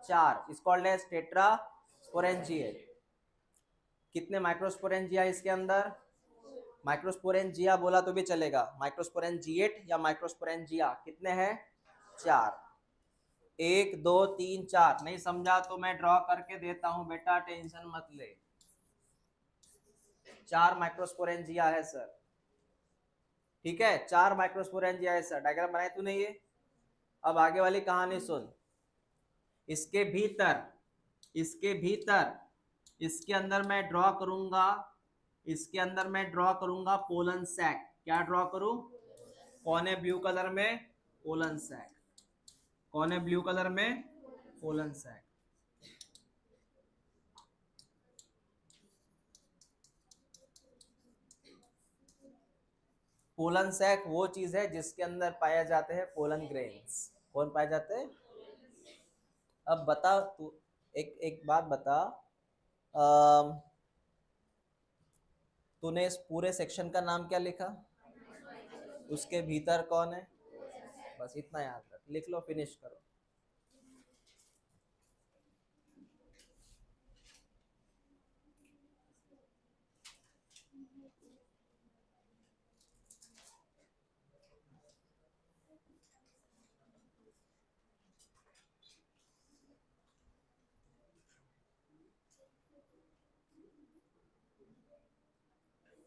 4। Is called as tetrasporangiate. कितने माइक्रोस्पोरेंजिया इसके अंदर? माइक्रोस्पोरेंजिया बोला तो भी चलेगा, माइक्रोस्पोरेंजिएट या माइक्रोस्पोरेंजिया कितने हैं? 4। 1 2 3 4। नहीं समझा तो मैं ड्रॉ करके देता हूं बेटा, टेंशन मत ले। 4 माइक्रोस्पोरेंजिया है सर। ठीक है, 4 माइक्रोस्पोरेंजिया है सर। डायग्राम बनाए तूने ये? अब आगे वाली कहानी सुन। इसके भीतर इसके अंदर मैं ड्रॉ करूंगा, इसके अंदर मैं ड्रॉ करूंगा पोलन सैक। क्या ड्रॉ करूं? कौन है ब्लू कलर में? Pollen sac. कौन है ब्लू कलर में? Pollen sac. पोलन सैक वो चीज है जिसके अंदर पाए जाते हैं पोलन ग्रेन्स। कौन पाए जाते हैं? अब बता तू, एक एक बात बता, तूने इस पूरे सेक्शन का नाम क्या लिखा? उसके भीतर कौन है? बस इतना याद रख, लिख लो, फिनिश करो।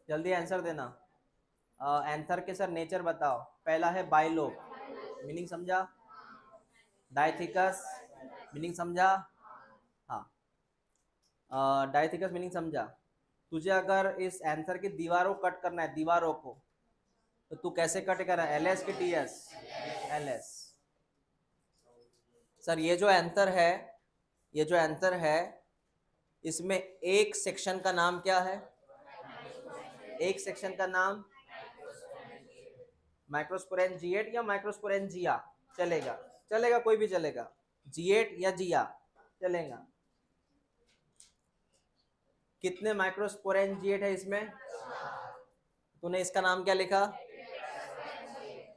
जल्दी आंसर देना। एंथर के सर नेचर बताओ। पहला है बाइलोब, मीनिंग समझा? डायथिकस, मीनिंग समझा? हाँ, डायथिकस मीनिंग समझा? तुझे अगर इस एंथर की दीवारों को कट करना है, दीवारों को, तो तू कैसे कट कर रहा है? एलएस की टीएस? एलएस। सर ये जो एंथर है, ये जो एंथर है, इसमें एक सेक्शन का नाम क्या है? एक सेक्शन का नाम माइक्रोस्पोरेंजिएट या माइक्रोस्पोरेंजिया चलेगा? चलेगा, कोई भी चलेगा, जिएट या जिया चलेगा। कितने माइक्रोस्पोरेंजिएट है इसमें? तूने इसका नाम क्या लिखा?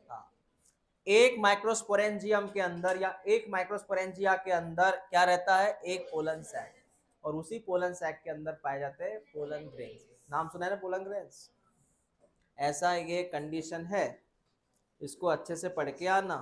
हाँ। एक माइक्रोस्पोरेंजियम के अंदर या एक माइक्रोस्पोरेंजिया के अंदर क्या रहता है? एक पोलन सैक, और उसी पोलन सैक के अंदर पाए जाते हैं पोलन ग्रेन्स। नाम सुना है ना, पोलन ग्रेन्स? ऐसा ये कंडीशन है, इसको अच्छे से पढ़ के आना।